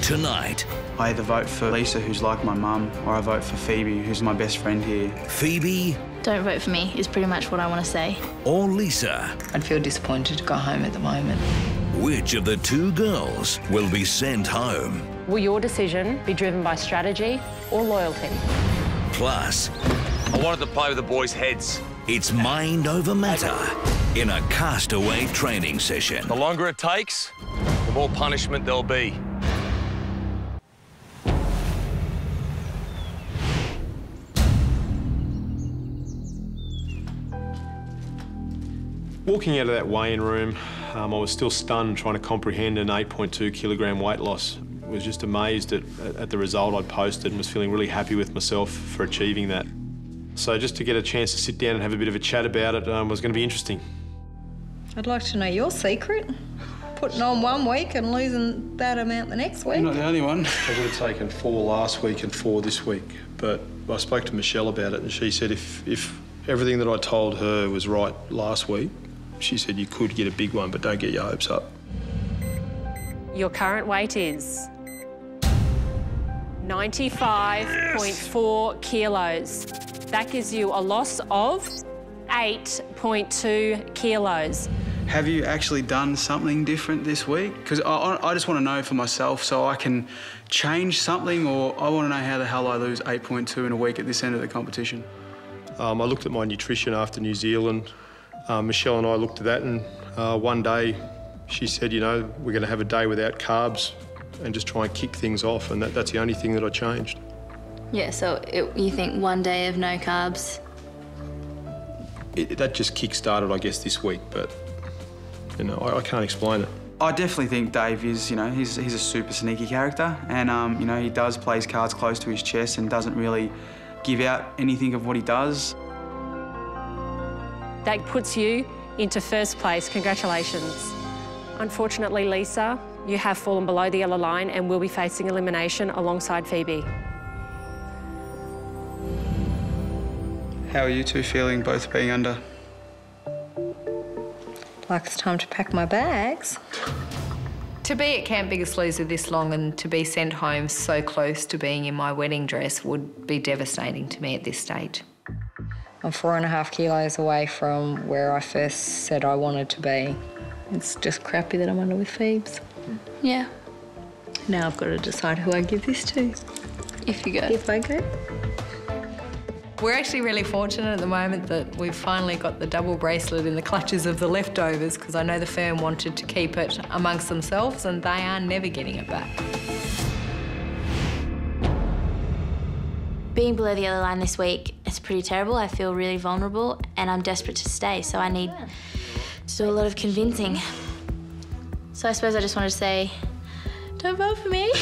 tonight. I either vote for Lisa, who's like my mum, or I vote for Phoebe, who's my best friend here. Phoebe? Don't vote for me is pretty much what I want to say. Or Lisa? I'd feel disappointed to go home at the moment. Which of the two girls will be sent home? Will your decision be driven by strategy or loyalty? Plus, I wanted to play with the boys' heads. it's mind over matter in a castaway training session. The longer it takes, the more punishment there'll be. Walking out of that weigh-in room, I was still stunned trying to comprehend an 8.2 kilogram weight loss. I was just amazed at the result I'd posted and was feeling really happy with myself for achieving that. So just to get a chance to sit down and have a bit of a chat about it was going to be interesting. I'd like to know your secret. Putting on 1 week and losing that amount the next week. You're not the only one. I would have taken 4 last week and 4 this week, but I spoke to Michelle about it and she said if everything that I told her was right last week, she said you could get a big one, but don't get your hopes up. Your current weight is 95.4 kilos. That gives you a loss of 8.2 kilos. Have you actually done something different this week? Because I just want to know for myself so I can change something, or I want to know how the hell I lose 8.2 in a week at this end of the competition. I looked at my nutrition after New Zealand. Michelle and I looked at that, and one day she said, you know, we're going to have a day without carbs and just try and kick things off, and that's the only thing that I changed. Yeah, so you think 1 day of no carbs? That just kick-started, I guess, this week, but, you know, I can't explain it. I definitely think Dave is, you know, he's a super sneaky character, and, you know, he does play his cards close to his chest and doesn't really give out anything of what he does. That puts you into first place. Congratulations. Unfortunately, Lisa, you have fallen below the yellow line and will be facing elimination alongside Phoebe. How are you two feeling, both being under? Like it's time to pack my bags. To be at Camp Biggest Loser this long and to be sent home so close to being in my wedding dress would be devastating to me at this stage. I'm 4.5 kilos away from where I first said I wanted to be. It's just crappy that I'm under with Phoebes. Yeah. Now I've got to decide who I give this to. If you go. If I go. We're actually really fortunate at the moment that we've finally got the double bracelet in the clutches of the leftovers, because I know the firm wanted to keep it amongst themselves and they are never getting it back. Being below the yellow line this week is pretty terrible. I feel really vulnerable and I'm desperate to stay, so I need to do a lot of convincing. So I suppose I just wanted to say, don't vote for me.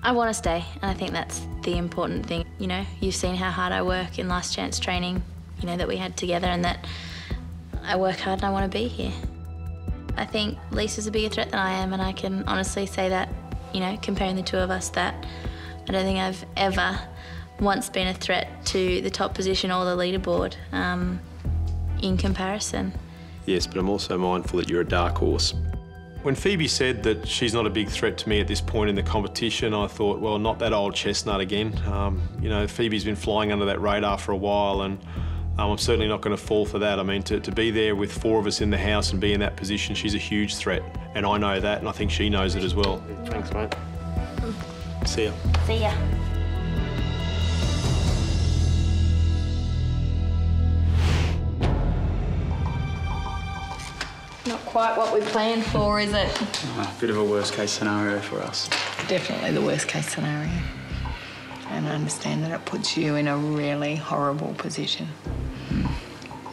I want to stay, and I think that's the important thing. You know, you've seen how hard I work in last chance training, you know, that we had together, and that I work hard and I want to be here. I think Lisa's a bigger threat than I am, and I can honestly say that, you know, comparing the two of us, that I don't think I've ever once been a threat to the top position or the leaderboard in comparison. Yes, but I'm also mindful that you're a dark horse. When Phoebe said that she's not a big threat to me at this point in the competition, I thought, well, not that old chestnut again. You know, Phoebe's been flying under that radar for a while, and I'm certainly not going to fall for that. I mean, to be there with 4 of us in the house and be in that position, she's a huge threat. And I know that, and I think she knows it as well. Thanks, mate. See ya. See ya. Not quite what we planned for, is it? A bit of a worst-case scenario for us. Definitely the worst-case scenario. And I understand that it puts you in a really horrible position.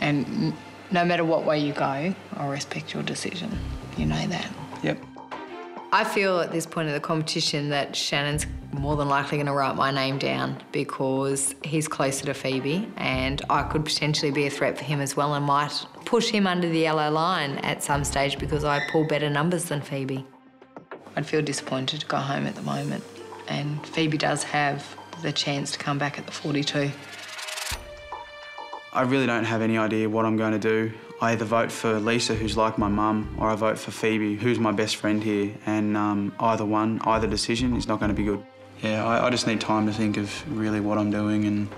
And no matter what way you go, I'll respect your decision. You know that. Yep. I feel at this point of the competition that Shannon's more than likely going to write my name down because he's closer to Phoebe and I could potentially be a threat for him as well and might push him under the yellow line at some stage because I pull better numbers than Phoebe. I'd feel disappointed to go home at the moment, and Phoebe does have the chance to come back at the 42. I really don't have any idea what I'm going to do. I either vote for Lisa, who's like my mum, or I vote for Phoebe, who's my best friend here, and either decision is not going to be good. Yeah, I just need time to think of really what I'm doing, and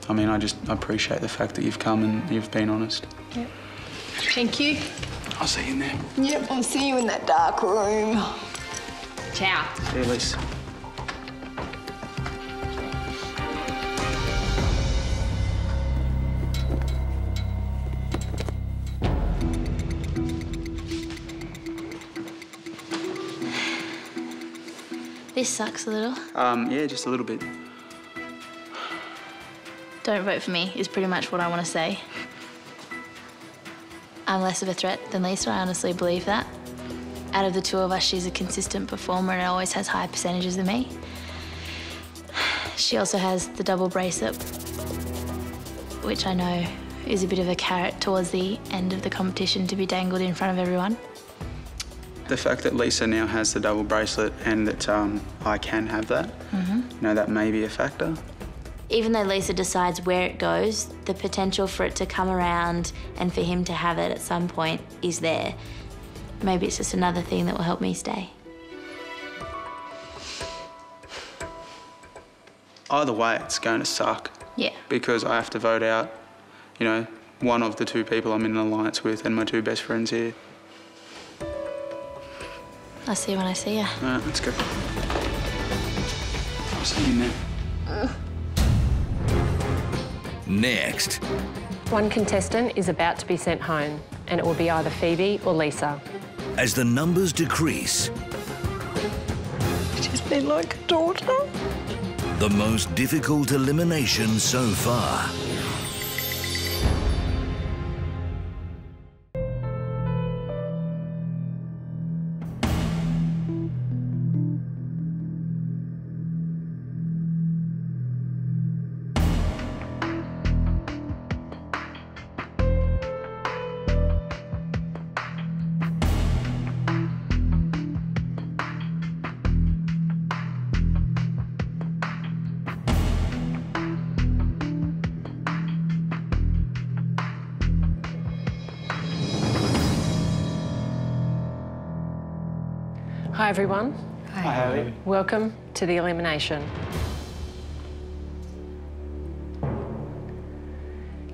I mean, I appreciate the fact that you've come and you've been honest. Yep. Thank you. I'll see you in there. Yep, I'll see you in that dark room. Ciao. See you, Lisa. This sucks a little. Yeah, just a little bit. Don't vote for me is pretty much what I want to say. I'm less of a threat than Lisa, I honestly believe that. Out of the two of us, she's a consistent performer and always has higher percentages than me. She also has the double bracelet, which I know is a bit of a carrot towards the end of the competition to be dangled in front of everyone. The fact that Lisa now has the double bracelet and that I can have that, you know, that may be a factor. Even though Lisa decides where it goes, the potential for it to come around and for him to have it at some point is there. Maybe it's just another thing that will help me stay. Either way, it's going to suck. Yeah. Because I have to vote out, you know, one of the two people I'm in an alliance with and my two best friends here. I'll see you when I see you. All right, let's go. I'll see you in there. Next. One contestant is about to be sent home, and it will be either Phoebe or Lisa. As the numbers decrease, She's been like a daughter. the most difficult elimination so far. Hi everyone. Hi, Harry. Welcome to the elimination.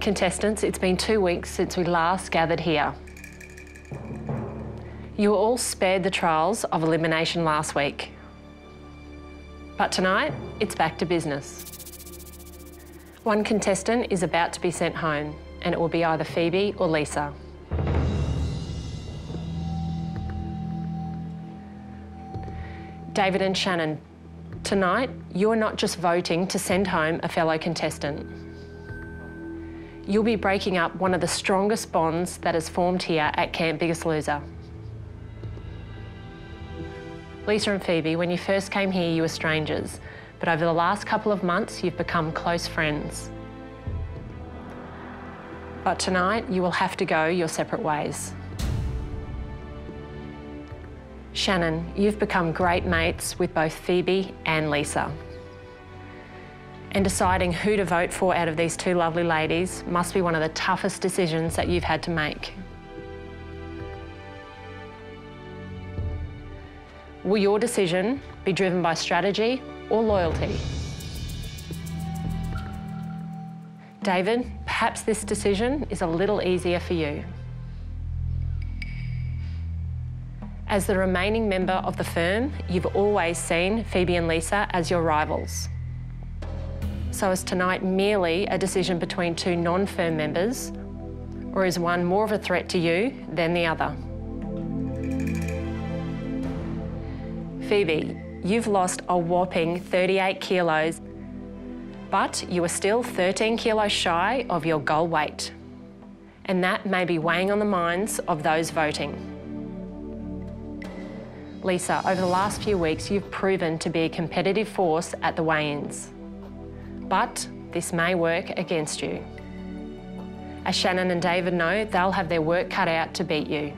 Contestants, it's been 2 weeks since we last gathered here. You were all spared the trials of elimination last week. But tonight, it's back to business. One contestant is about to be sent home, and it will be either Phoebe or Lisa. David and Shannon, tonight you are not just voting to send home a fellow contestant. You'll be breaking up one of the strongest bonds that has formed here at Camp Biggest Loser. Lisa and Phoebe, when you first came here you were strangers, but over the last couple of months you've become close friends. But tonight you will have to go your separate ways. Shannon, you've become great mates with both Phoebe and Lisa. And deciding who to vote for out of these two lovely ladies must be one of the toughest decisions that you've had to make. Will your decision be driven by strategy or loyalty? David, perhaps this decision is a little easier for you. As the remaining member of the firm, you've always seen Phoebe and Lisa as your rivals. So is tonight merely a decision between two non-firm members, or is one more of a threat to you than the other? Phoebe, you've lost a whopping 38 kilos, but you are still 13 kilos shy of your goal weight. And that may be weighing on the minds of those voting. Lisa, over the last few weeks, you've proven to be a competitive force at the weigh-ins. But this may work against you. As Shannon and David know, they'll have their work cut out to beat you.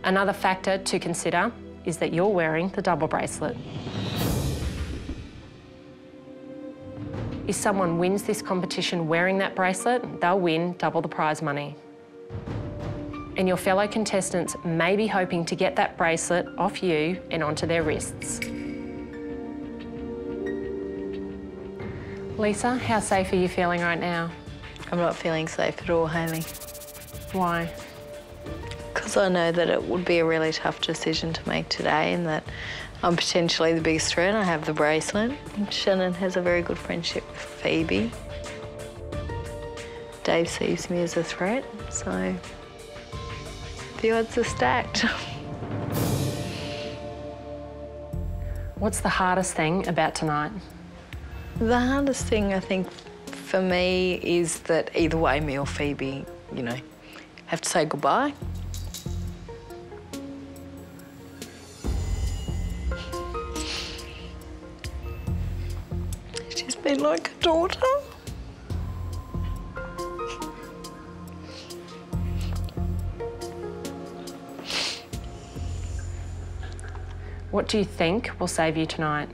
Another factor to consider is that you're wearing the double bracelet. If someone wins this competition wearing that bracelet, they'll win double the prize money. And your fellow contestants may be hoping to get that bracelet off you and onto their wrists. Lisa, how safe are you feeling right now? I'm not feeling safe at all, Hayley. Why? Because I know that it would be a really tough decision to make today and that I'm potentially the biggest threat. I have the bracelet. Shannan has a very good friendship with Phoebe. Dave sees me as a threat, so the odds are stacked. What's the hardest thing about tonight? The hardest thing, I think, for me is that either way, me or Phoebe, you know, have to say goodbye. She's been like a daughter. What do you think will save you tonight?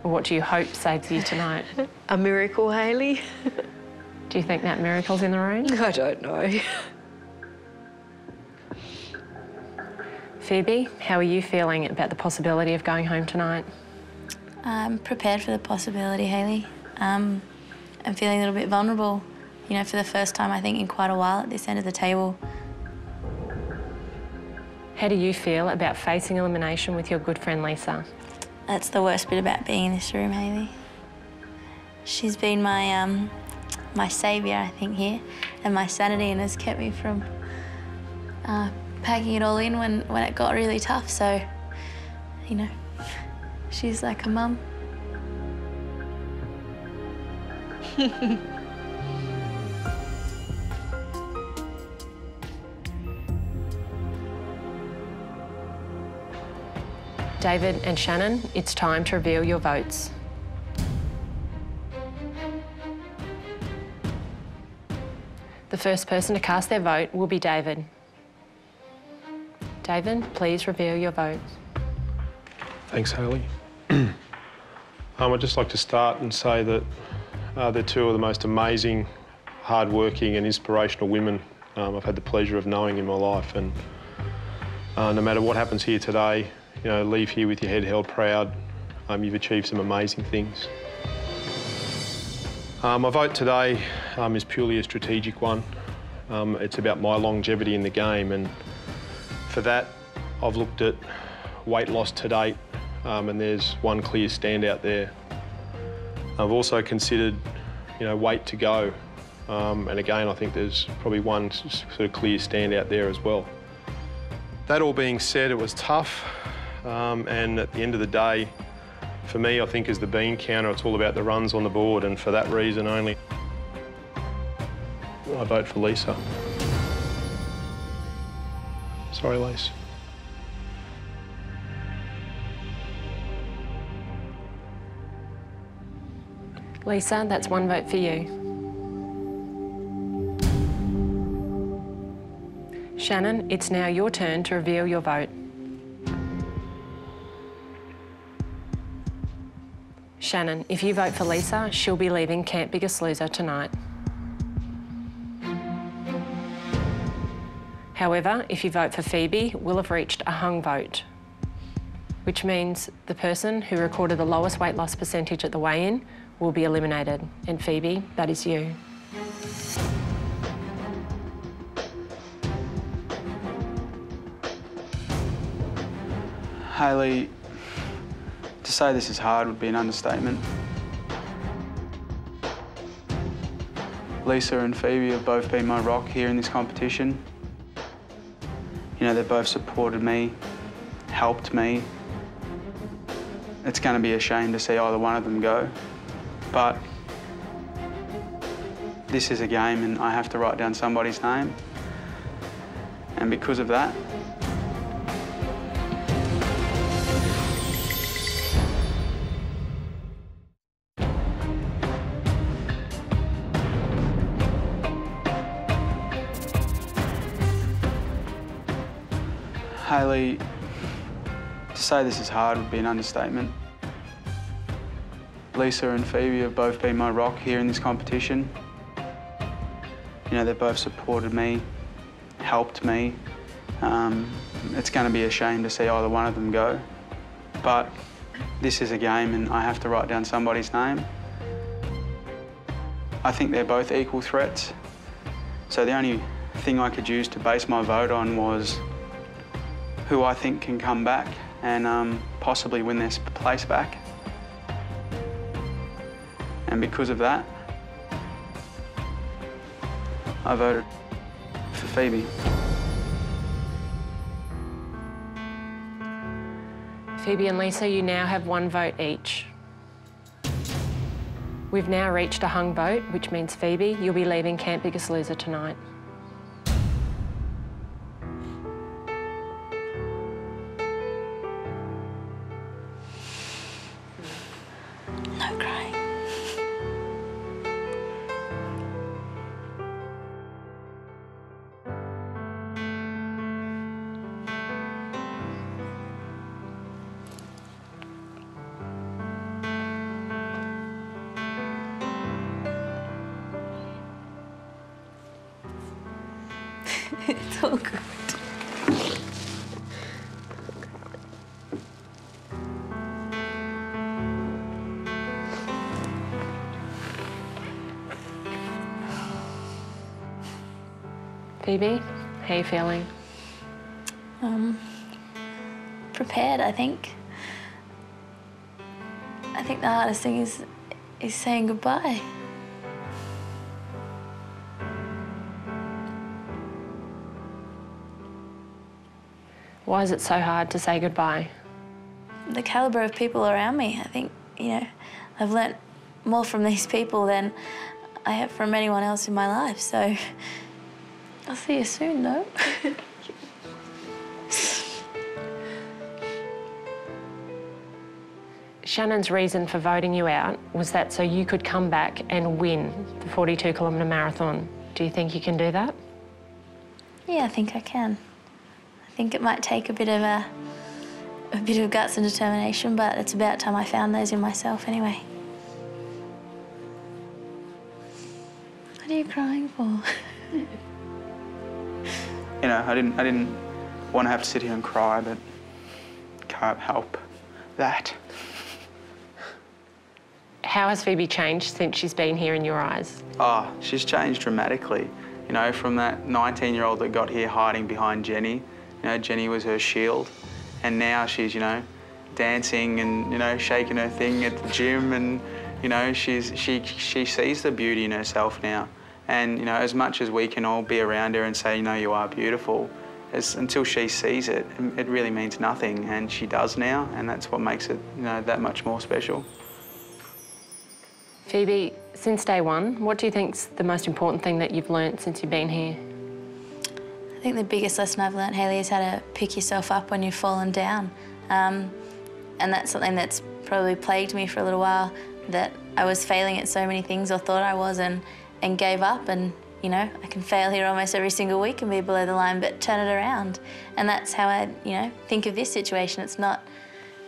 Or what do you hope saves you tonight? A miracle, Hayley. Do you think that miracle's in the room? I don't know. Phoebe, how are you feeling about the possibility of going home tonight? I'm prepared for the possibility, Hayley. I'm feeling a little bit vulnerable, you know, for the first time, I think, in quite a while at this end of the table. How do you feel about facing elimination with your good friend Lisa? That's the worst bit about being in this room, Hayley. She's been my my saviour, I think, here, and my sanity, and has kept me from packing it all in when it got really tough. So, you know, she's like a mum. David and Shannan, it's time to reveal your votes. The first person to cast their vote will be David. David, please reveal your vote. Thanks, Hayley. I'd just like to start and say that they're two of the most amazing, hard-working and inspirational women I've had the pleasure of knowing in my life. And no matter what happens here today, you know, leave here with your head held proud. You've achieved some amazing things. My vote today is purely a strategic one. It's about my longevity in the game, and for that, I've looked at weight loss to date, and there's one clear standout there. I've also considered, you know, weight to go, and again, I think there's probably one sort of clear standout there as well. That all being said, it was tough. And at the end of the day, for me, I think as the bean counter, it's all about the runs on the board, and for that reason only, I vote for Lisa. Sorry, Lise. Lisa, that's one vote for you. Shannan, it's now your turn to reveal your vote. Shannan, if you vote for Lisa, she'll be leaving Camp Biggest Loser tonight. However, if you vote for Phoebe, we'll have reached a hung vote, which means the person who recorded the lowest weight loss percentage at the weigh-in will be eliminated. And Phoebe, that is you. Hayley, to say this is hard would be an understatement. Lisa and Phoebe have both been my rock here in this competition. You know, they've both supported me, helped me. It's going to be a shame to see either one of them go, but this is a game and I have to write down somebody's name. And because of that, Hayley, to say this is hard would be an understatement. Lisa and Phoebe have both been my rock here in this competition. You know, they've both supported me, helped me. It's going to be a shame to see either one of them go. But this is a game and I have to write down somebody's name. I think they're both equal threats. So the only thing I could use to base my vote on was who I think can come back and possibly win their place back. And because of that, I voted for Phoebe. Phoebe and Lisa, you now have 1 vote each. We've now reached a hung vote, which means Phoebe, you'll be leaving Camp Biggest Loser tonight. No crying. It's all good. Phoebe, how are you feeling? Prepared, I think. I think the hardest thing is saying goodbye. Why is it so hard to say goodbye? The calibre of people around me, I think, you know, I've learnt more from these people than I have from anyone else in my life, so I'll see you soon, though. Shannan's reason for voting you out was that so you could come back and win the 42-kilometre marathon. Do you think you can do that? Yeah, I think I can. I think it might take a bit of guts and determination, but it's about time I found those in myself anyway. What are you crying for? You know, I didn't want to have to sit here and cry, but can't help that. How has Phoebe changed since she's been here in your eyes? Oh, she's changed dramatically. You know, from that 19-year-old that got here hiding behind Jenny. You know, Jenny was her shield. And now she's, you know, dancing and, you know, shaking her thing at the gym and, you know, she sees the beauty in herself now. And, you know, as much as we can all be around her and say, you know, you are beautiful, until she sees it, it really means nothing. And she does now, and that's what makes it, you know, that much more special. Phoebe, since day one, what do you think's the most important thing that you've learnt since you've been here? I think the biggest lesson I've learnt, Hayley, is how to pick yourself up when you've fallen down. And that's something that's probably plagued me for a little while, that I was failing at so many things, or thought I was, and gave up. And, you know, I can fail here almost every single week and be below the line, but turn it around. And that's how I, you know, think of this situation. It's not,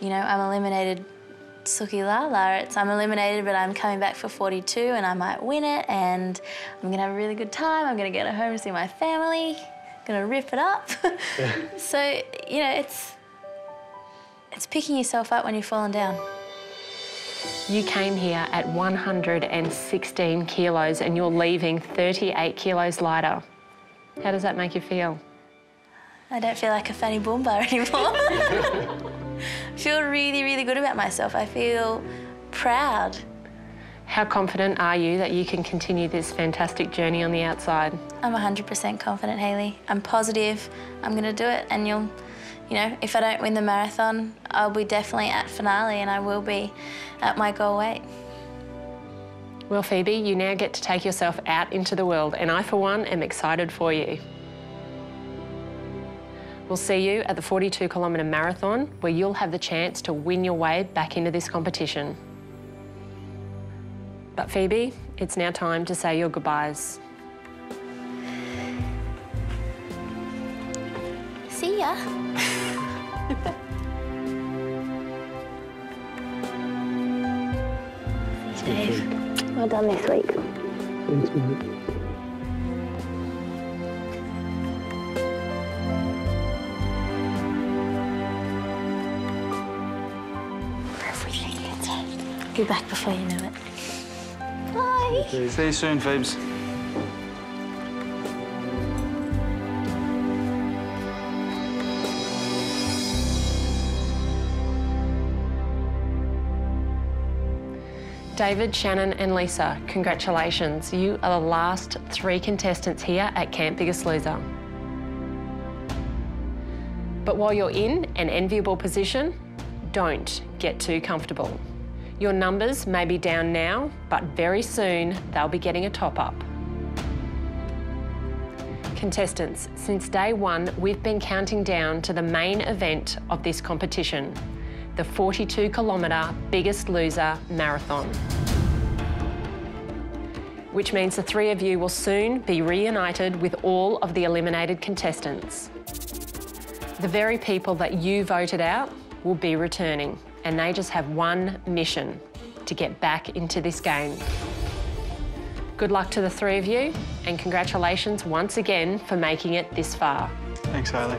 you know, I'm eliminated, Suki Lala. It's I'm eliminated, but I'm coming back for 42 and I might win it and I'm gonna have a really good time. I'm gonna get home to see my family, gonna rip it up. So, you know, it's picking yourself up when you've fallen down. You came here at 116 kilos and you're leaving 38 kilos lighter. How does that make you feel? I don't feel like a fatty boomba anymore. I feel really, really good about myself. I feel proud. How confident are you that you can continue this fantastic journey on the outside? I'm 100% confident, Hayley. I'm positive I'm gonna do it, and you know, if I don't win the marathon, I'll be definitely at finale and I will be at my goal weight. Well, Phoebe, you now get to take yourself out into the world, and I, for one, am excited for you. We'll see you at the 42-kilometre marathon, where you'll have the chance to win your way back into this competition. But Phoebe, it's now time to say your goodbyes. See ya. Dave. Well done this week. Thanks, mate. Be back before you know it. Bye. See you soon, Phoebes. David, Shannon and Lisa, congratulations. You are the last 3 contestants here at Camp Biggest Loser. But while you're in an enviable position, don't get too comfortable. Your numbers may be down now, but very soon they'll be getting a top-up. Contestants, since day 1, we've been counting down to the main event of this competition, the 42-kilometre Biggest Loser Marathon. Which means the 3 of you will soon be reunited with all of the eliminated contestants. The very people that you voted out will be returning, and they just have one mission: to get back into this game. Good luck to the 3 of you, and congratulations once again for making it this far. Thanks, Hayley.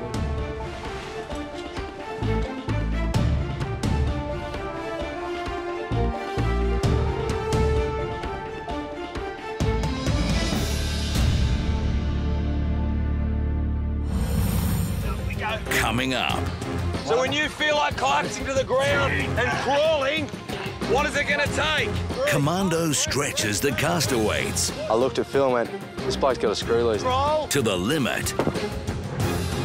Coming up. So when you feel like collapsing to the ground and crawling, what is it going to take? Commando stretches the castaways I looked at Phil and went, this bloke's got a screw loose. to the limit.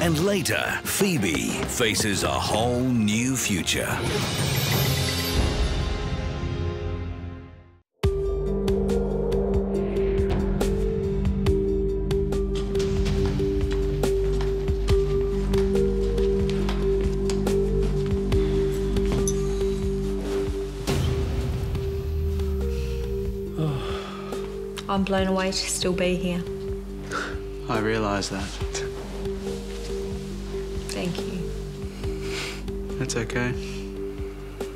And later, Phoebe faces a whole new future. I'm blown away to still be here. I realise that. Thank you. That's okay.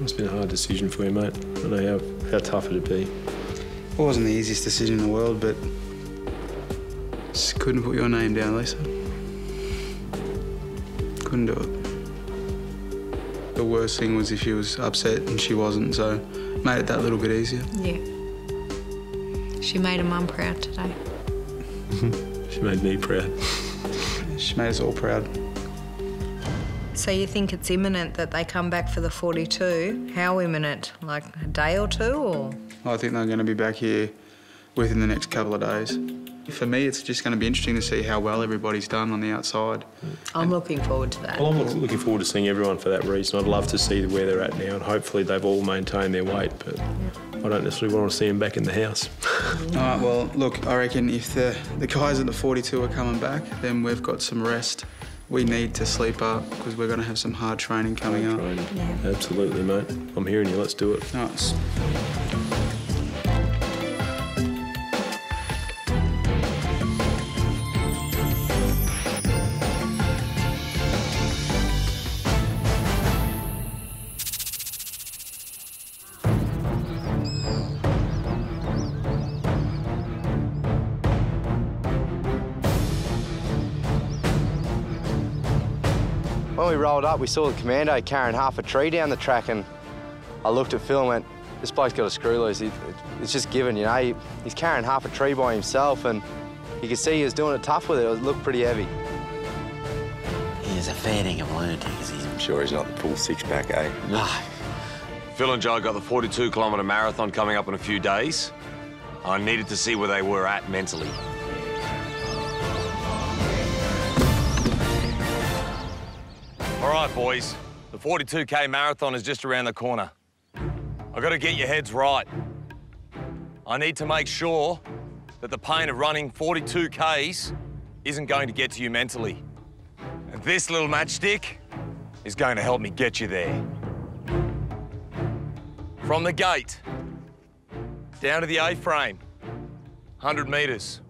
It's been a hard decision for you, mate. I know how tough it'd be. It wasn't the easiest decision in the world, but just couldn't put your name down, Lisa. Couldn't do it. The worst thing was if she was upset and she wasn't, so it made it that little bit easier. Yeah. She made her mum proud today. She made me proud. She made us all proud. So you think it's imminent that they come back for the 42? How imminent? Like a day or 2, or? I think they're going to be back here within the next couple of days. For me, it's just going to be interesting to see how well everybody's done on the outside. I'm looking forward to that. Well, I'm looking forward to seeing everyone for that reason. I'd love to see where they're at now, and hopefully they've all maintained their weight, but I don't necessarily want to see them back in the house. All right, well, look, I reckon if the guys at the 42 are coming back, then we've got some rest. We need to sleep up because we're going to have some hard training coming up. Yeah. Absolutely, mate. I'm hearing you. Let's do it. Nice. When we rolled up, we saw the commando carrying half a tree down the track, and I looked at Phil and went, this bloke's got a screw loose. It's just given, you know. He's carrying half a tree by himself, and you could see he was doing it tough with it. It looked pretty heavy. He's a fair dinkum lunatic, is he? I'm sure he's not the full six-pack, eh? No. Phil and Joe got the 42-kilometre marathon coming up in a few days. I needed to see where they were at mentally. All right, boys. The 42K marathon is just around the corner. I've got to get your heads right. I need to make sure that the pain of running 42Ks isn't going to get to you mentally. And this little matchstick is going to help me get you there. From the gate down to the A-frame, 100 metres.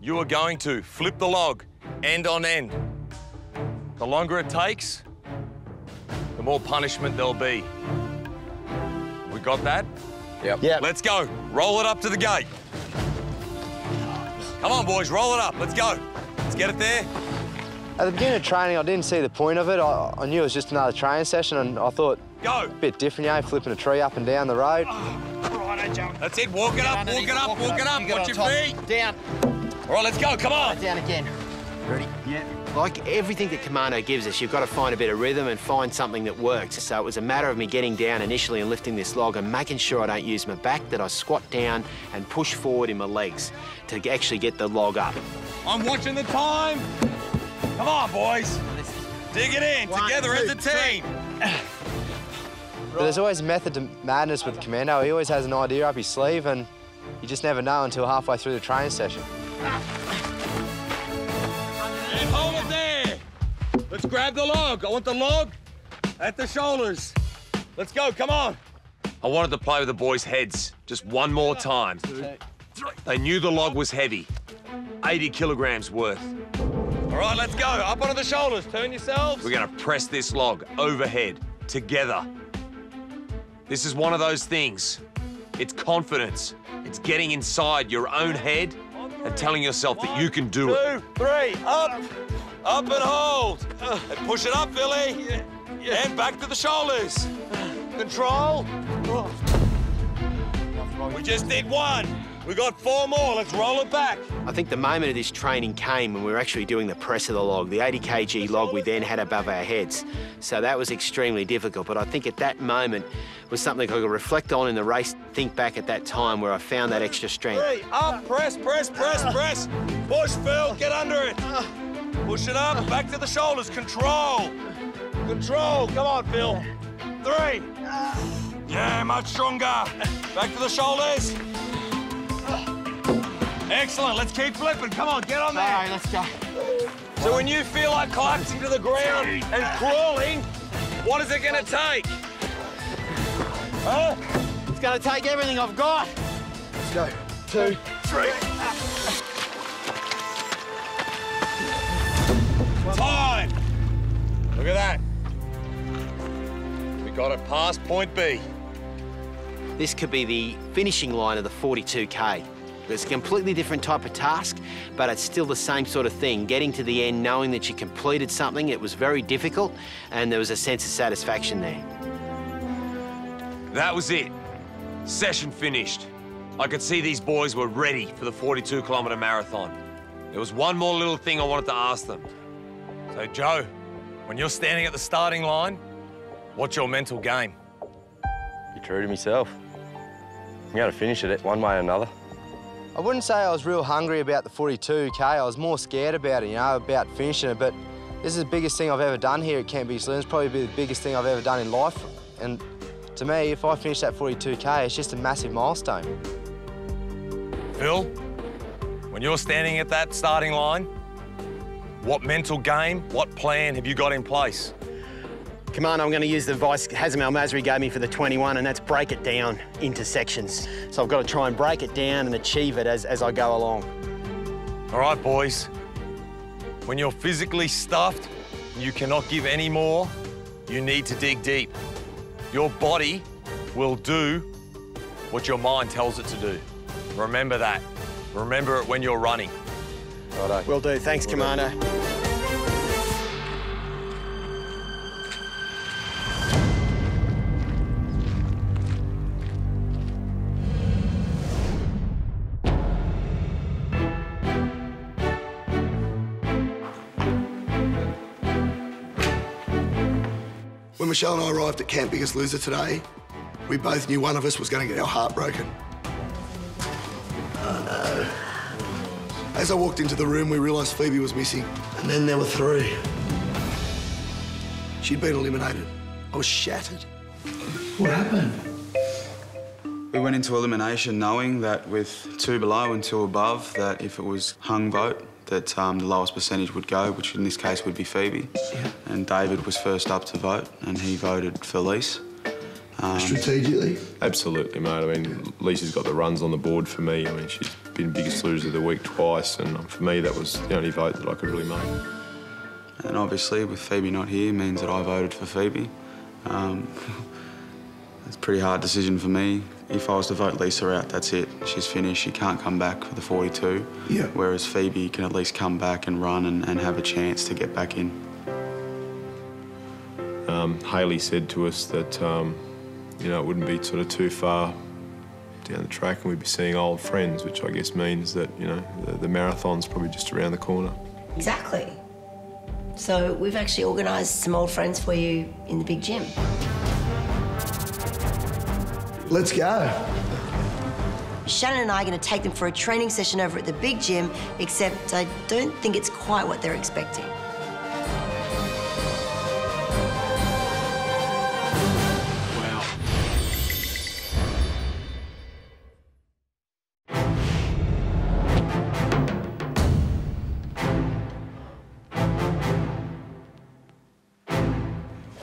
You are going to flip the log end on end. The longer it takes, the more punishment there'll be. We got that? Yep. Let's go. Roll it up to the gate. Come on, boys, roll it up. Let's go. Let's get it there. At the beginning of training, I didn't see the point of it. I knew it was just another training session, and I thought, go. A bit different, you know, flipping a tree up and down the road. Right, jump. That's it. Walk it up, walk it up, walk it up. Watch your feet. Down. All right, let's go. Come on. Down again. Ready? Yeah. Like everything that Commando gives us, you've got to find a bit of rhythm and find something that works. So it was a matter of me getting down initially and lifting this log and making sure I don't use my back, that I squat down and push forward in my legs to actually get the log up. I'm watching the time. Come on, boys. Dig it in, together as a team. But there's always a method to madness with Commando. He always has an idea up his sleeve, and you just never know until halfway through the training session. And hold it there. Let's grab the log. I want the log at the shoulders. Let's go, come on. I wanted to play with the boys' heads just one more time. They knew the log was heavy, 80 kilograms worth. All right, let's go. Up onto the shoulders. Turn yourselves. We're gonna press this log overhead, together. This is one of those things. It's confidence. It's getting inside your own head and telling yourself that you can do it. 2, 3, up and hold. And push it up, Billy. And back to the shoulders. Control. We just did 1. We got 4 more. Let's roll it back. I think the moment of this training came when we were actually doing the press of the log. The 80 kg log we then had above our heads. So that was extremely difficult. But I think at that moment was something I could reflect on in the race, think back at that time where I found that extra strength. 3, up, press, press, press, press. Push, Phil, get under it. Push it up, back to the shoulders. Control. Control. Come on, Phil. 3. Yeah, much stronger. Back to the shoulders. Excellent, let's keep flipping. Come on, get on there. All right, let's go. So when you feel like collapsing to the ground and crawling, what is it gonna take? Huh? It's gonna take everything I've got. Let's go. 2, 3. Time. Look at that. We got it past point B. This could be the finishing line of the 42K. It's a completely different type of task, but it's still the same sort of thing. Getting to the end, knowing that you completed something, it was very difficult, and there was a sense of satisfaction there. That was it. Session finished. I could see these boys were ready for the 42-kilometre marathon. There was one more little thing I wanted to ask them. So, Joe, when you're standing at the starting line, what's your mental game? Be true to myself. I'm going to finish it one way or another. I wouldn't say I was real hungry about the 42K. I was more scared about it, you know, about finishing it. But this is the biggest thing I've ever done here at Camp Big Saloon. It's probably the biggest thing I've ever done in life. And to me, if I finish that 42K, it's just a massive milestone. Phil, when you're standing at that starting line, what mental game, what plan have you got in place? Commander, I'm going to use the advice Hazem Al-Masri gave me for the 21, and that's break it down into sections. So I've got to try and break it down and achieve it as I go along. All right, boys. When you're physically stuffed, you cannot give any more, you need to dig deep. Your body will do what your mind tells it to do. Remember that. Remember it when you're running. Righto. Will do. Thanks, Commander. When Michelle and I arrived at Camp Biggest Loser today, we both knew one of us was going to get our heart broken. Oh, no. As I walked into the room, we realised Phoebe was missing. And then there were 3. She'd been eliminated. I was shattered. What happened? We went into elimination knowing that with 2 below and 2 above, that if it was hung vote, that the lowest percentage would go, which in this case would be Phoebe. Yeah. And David was first up to vote, and he voted for Lise. Strategically? Absolutely, mate. I mean, Lisa's got the runs on the board for me. I mean, she's been biggest loser of the week twice, and for me, that was the only vote that I could really make. And obviously, with Phoebe not here, means that I voted for Phoebe. It's a pretty hard decision for me. If I was to vote Lisa out, that's it. She's finished. She can't come back for the 42. Yeah. Whereas Phoebe can at least come back and run and have a chance to get back in. Hayley said to us that, you know, it wouldn't be sort of too far down the track and we'd be seeing old friends, which I guess means that, you know, the marathon's probably just around the corner. Exactly. So we've actually organised some old friends for you in the big gym. Let's go. Shannan and I are going to take them for a training session over at the big gym, except I don't think it's quite what they're expecting.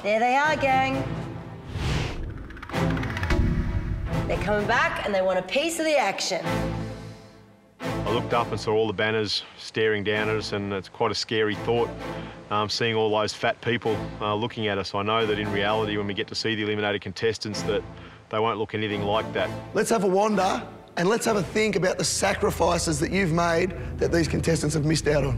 There they are, gang. They're coming back and they want a piece of the action. I looked up and saw all the banners staring down at us, and it's quite a scary thought, seeing all those fat people looking at us. I know that in reality, when we get to see the eliminated contestants, that they won't look anything like that. Let's have a wander and let's have a think about the sacrifices that you've made that these contestants have missed out on.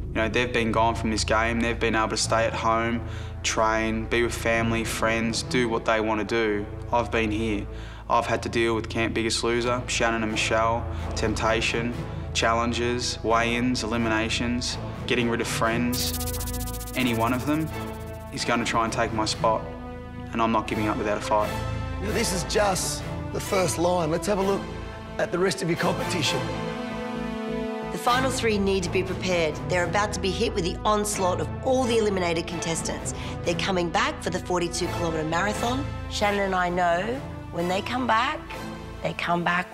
You know, they've been gone from this game. They've been able to stay at home, train, be with family, friends, do what they want to do. I've been here. I've had to deal with Camp Biggest Loser, Shannan and Michelle, temptation, challenges, weigh-ins, eliminations, getting rid of friends. Any one of them is going to try and take my spot, and I'm not giving up without a fight. Now, this is just the first line. Let's have a look at the rest of your competition. The final three need to be prepared. They're about to be hit with the onslaught of all the eliminated contestants. They're coming back for the 42-kilometre marathon. Shannan and I know when they come back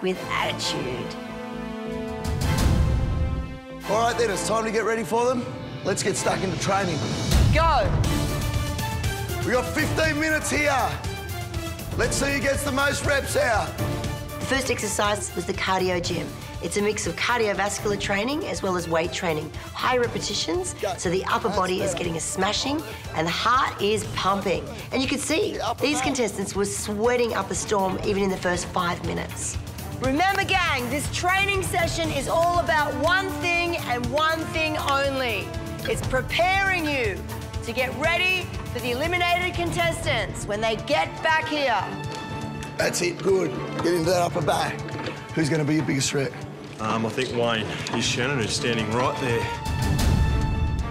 with attitude. All right, then, it's time to get ready for them. Let's get stuck into training. Go! We got 15 minutes here. Let's see who gets the most reps out. The first exercise was the cardio gym. It's a mix of cardiovascular training as well as weight training. High repetitions, so the upper body is getting a smashing and the heart is pumping. And you can see, these contestants were sweating up a storm even in the first 5 minutes. Remember, gang, this training session is all about one thing and one thing only. It's preparing you to get ready for the eliminated contestants when they get back here. That's it, good. Get into that upper back. Who's going to be your biggest threat? I think Wayne is Shannan, who's standing right there.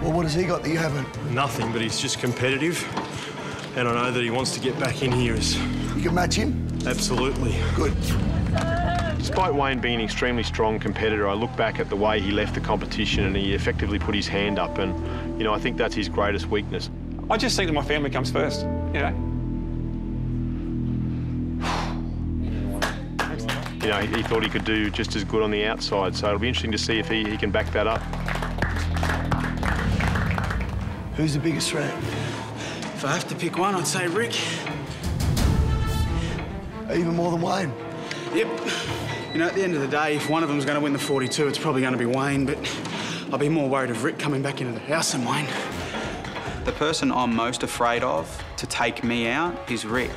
Well, what has he got that you haven't? Nothing, but he's just competitive. And I know that he wants to get back in here. You can match him? Absolutely. Good. Despite Wayne being an extremely strong competitor, I look back at the way he left the competition and he effectively put his hand up, and, you know, I think that's his greatest weakness. I just think that my family comes first, you know. You know, he thought he could do just as good on the outside, so it'll be interesting to see if he can back that up. Who's the biggest threat? If I have to pick one, I'd say Rick. Even more than Wayne? Yep. You know, at the end of the day, if one of them's going to win the 42, it's probably going to be Wayne, but I'll be more worried of Rick coming back into the house than Wayne. The person I'm most afraid of to take me out is Rick.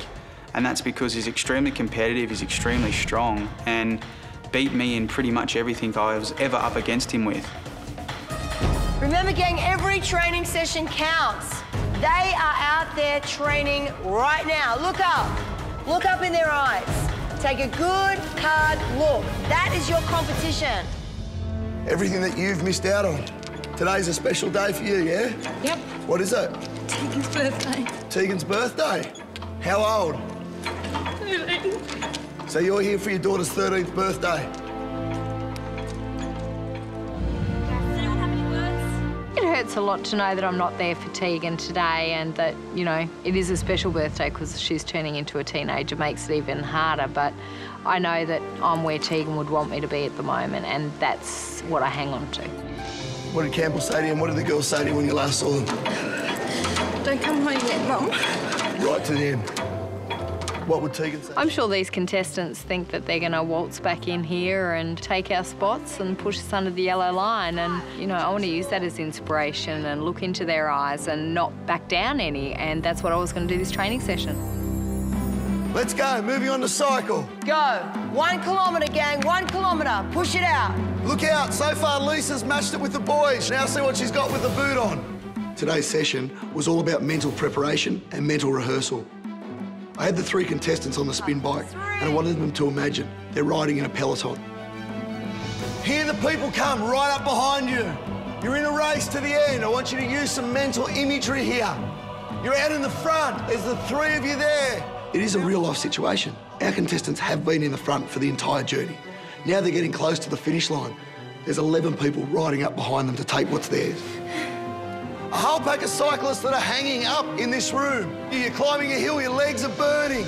And that's because he's extremely competitive, he's extremely strong, and beat me in pretty much everything I was ever up against him with. Remember, gang, every training session counts. They are out there training right now. Look up in their eyes. Take a good, hard look. That is your competition. Everything that you've missed out on. Today's a special day for you, yeah? Yep. What is it? Tegan's birthday. Tegan's birthday? How old? 13. So you're here for your daughter's 13th birthday? It hurts a lot to know that I'm not there for Tegan today, and that, you know, it is a special birthday because she's turning into a teenager. Makes it even harder, but I know that I'm where Tegan would want me to be at the moment, and that's what I hang on to. What did Campbell say to you, and what did the girls say to you when you last saw them? Don't come home yet, Mum. Right to them. What would Tegan say? I'm sure these contestants think that they're going to waltz back in here and take our spots and push us under the yellow line. And, you know, I want to use that as inspiration and look into their eyes and not back down any. And that's what I was going to do this training session. Let's go, moving on to cycle. Go. 1 kilometre, gang, 1 kilometre. Push it out. Look out, so far Lisa's matched it with the boys. Now see what she's got with the boot on. Today's session was all about mental preparation and mental rehearsal. I had the 3 contestants on the spin bike and I wanted them to imagine they're riding in a peloton. Hear the people come right up behind you. You're in a race to the end. I want you to use some mental imagery here. You're out in the front. There's the 3 of you there. It is a real-life situation. Our contestants have been in the front for the entire journey. Now they're getting close to the finish line. There's 11 people riding up behind them to take what's theirs. A whole pack of cyclists that are hanging up in this room. You're climbing a hill, your legs are burning.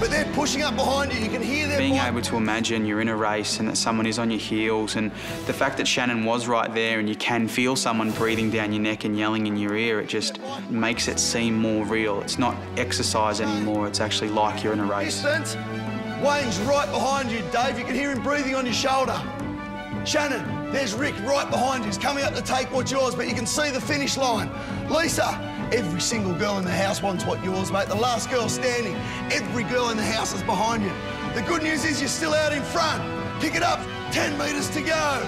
But they're pushing up behind you, you can hear their Being able to imagine you're in a race and that someone is on your heels, and the fact that Shannan was right there and you can feel someone breathing down your neck and yelling in your ear, it just makes it seem more real. It's not exercise anymore, it's actually like you're in a race. Distance. Wayne's right behind you, Dave. You can hear him breathing on your shoulder. Shannan, there's Rick right behind you. He's coming up to take what's yours, but you can see the finish line. Lisa, every single girl in the house wants what's yours, mate. The last girl standing, every girl in the house is behind you. The good news is you're still out in front. Pick it up, 10 metres to go.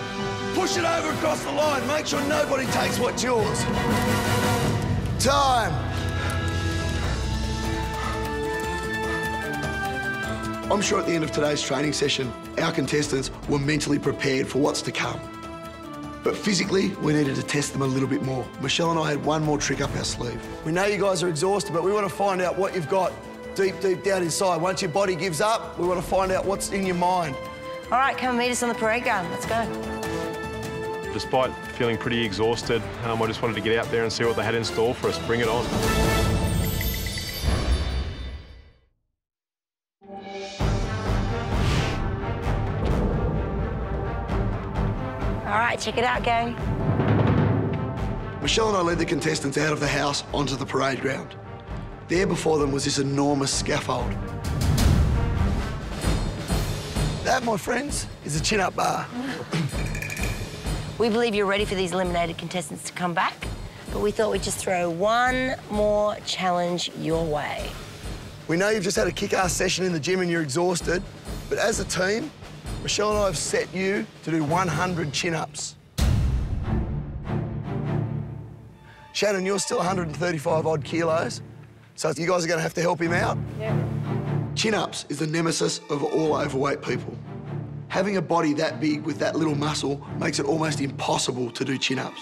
Push it over across the line. Make sure nobody takes what's yours. Time. I'm sure at the end of today's training session, our contestants were mentally prepared for what's to come. But physically, we needed to test them a little bit more. Michelle and I had one more trick up our sleeve. We know you guys are exhausted, but we want to find out what you've got deep, deep down inside. Once your body gives up, we want to find out what's in your mind. All right, come and meet us on the parade ground. Let's go. Despite feeling pretty exhausted, I just wanted to get out there and see what they had in store for us. Bring it on. All right, check it out, gang. Michelle and I led the contestants out of the house onto the parade ground. There before them was this enormous scaffold. That, my friends, is a chin-up bar. We believe you're ready for these eliminated contestants to come back, but we thought we'd just throw one more challenge your way. We know you've just had a kick-ass session in the gym and you're exhausted, but as a team, Michelle and I have set you to do 100 chin-ups. Shannan, you're still 135 odd kilos, so you guys are going to have to help him out. Yeah. Chin-ups is the nemesis of all overweight people. Having a body that big with that little muscle makes it almost impossible to do chin-ups.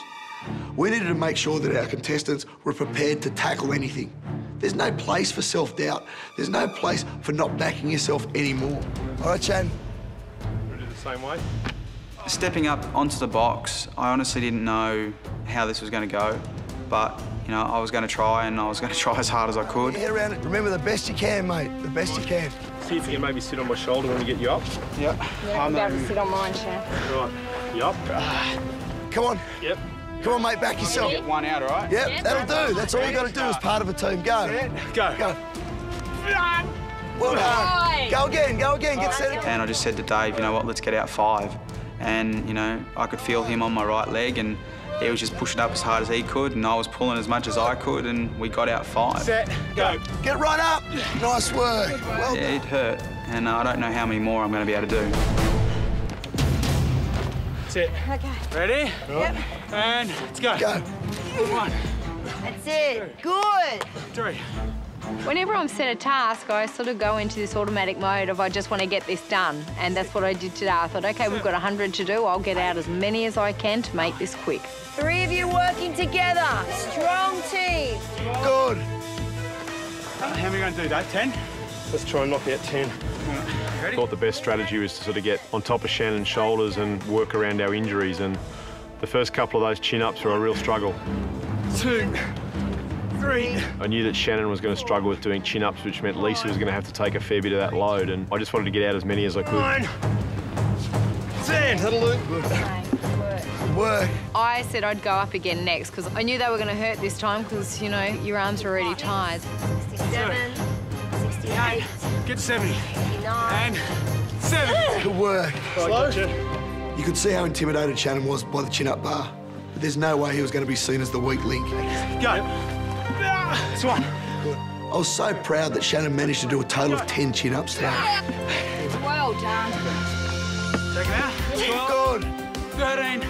We needed to make sure that our contestants were prepared to tackle anything. There's no place for self-doubt. There's no place for not backing yourself anymore. All right, Shan? We'll do the same way. Stepping up onto the box, I honestly didn't know how this was going to go, but you know, I was going to try, and I was going to try as hard as I could. Get around it. Remember, the best you can, mate. The best you can. See if you can maybe sit on my shoulder when we get you up. Yep. Yeah, I'll be able to sit on mine, Shan. Right. You up? Come on. Yep. Come on, mate, back yourself. Get one out, all right? Yep, that'll do. That's all you got to do as part of a team. Go. Go. Go. Well done. Go again, go again. Get set again. And I just said to Dave, you know what, let's get out 5. And, you know, I could feel him on my right leg, and he was just pushing up as hard as he could, and I was pulling as much as I could, and we got out 5. Set, go. Get right up. Nice work. Well yeah, it hurt, and I don't know how many more I'm going to be able to do. Set. Okay. Ready? Yep. And let's go. Go. 1. That's it. Good. 3. Whenever I'm set a task, I sort of go into this automatic mode of I just want to get this done. And that's what I did today. I thought, OK, we've got 100 to do. I'll get out as many as I can to make this quick. 3 of you working together. Strong team. Good. How are we going to do that? 10? Let's try and knock out 10. Ready? I thought the best strategy was to sort of get on top of Shannan's shoulders and work around our injuries. And the first couple of those chin-ups were a real struggle. 2, 3. I knew that Shannan was going to struggle with doing chin-ups, which meant Lisa was going to have to take a fair bit of that load, and I just wanted to get out as many as I could. 9, 10. That'll do. Good work. I said I'd go up again next because I knew they were going to hurt this time because, you know, your arms were already tired. 67, 68, Get 70. 69. And 7. Good work. Slow. You could see how intimidated Shannan was by the chin-up bar, but there's no way he was going to be seen as the weak link. Go. It's 1. Good. I was so proud that Shannan managed to do a total of 10 chin-ups today. Well done. Check it out. 12, Good. 13,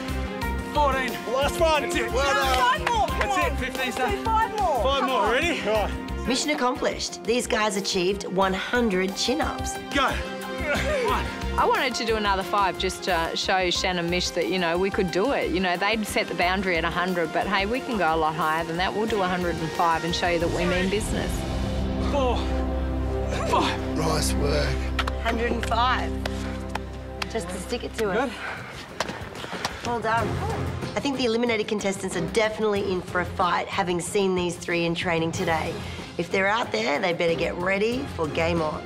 14. Last one. That's it. well done. 5 more. That's it. 15 stuff. 5 more. 5 more. Ready? Right. Mission accomplished. These guys achieved 100 chin-ups. Go. 1. I wanted to do another 5 just to show Shannon Mish that, you know, we could do it. You know, they'd set the boundary at 100, but hey, we can go a lot higher than that. We'll do 105 and show you that we mean business. 4. 5. Nice work. 105. Just to stick it to it. Good. Well done. I think the eliminated contestants are definitely in for a fight, having seen these 3 in training today. If they're out there, they better get ready for game on.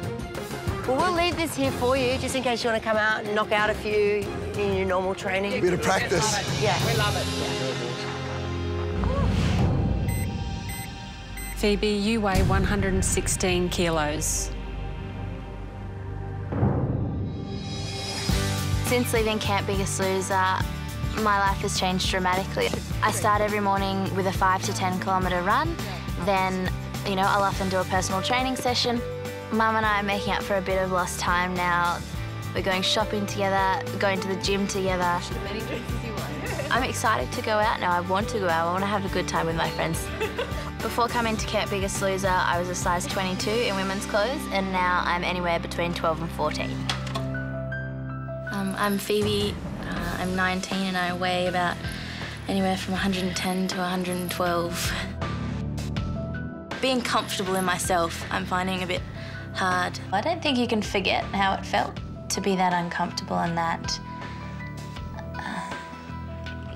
Well, we'll leave this here for you, just in case you want to come out and knock out a few in your normal training. A bit of practice. Yeah. We love it. Phoebe, you weigh 116 kilos. Since leaving Camp Biggest Loser, my life has changed dramatically. I start every morning with a 5 to 10 kilometre run. Then, you know, I'll often do a personal training session. Mum and I are making up for a bit of lost time now. We're going shopping together, going to the gym together. I'm excited to go out now. I want to go out. I want to have a good time with my friends. Before coming to Camp Biggest Loser, I was a size 22 in women's clothes, and now I'm anywhere between 12 and 14. I'm Phoebe. I'm 19 and I weigh about anywhere from 110 to 112. Being comfortable in myself, I'm finding a bit hard. I don't think you can forget how it felt to be that uncomfortable and that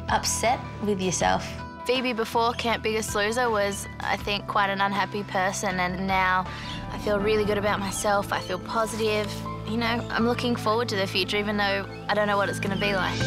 upset with yourself. Phoebe before Camp Biggest Loser was, I think, quite an unhappy person, and now I feel really good about myself. I feel positive. You know, I'm looking forward to the future, even though I don't know what it's going to be like.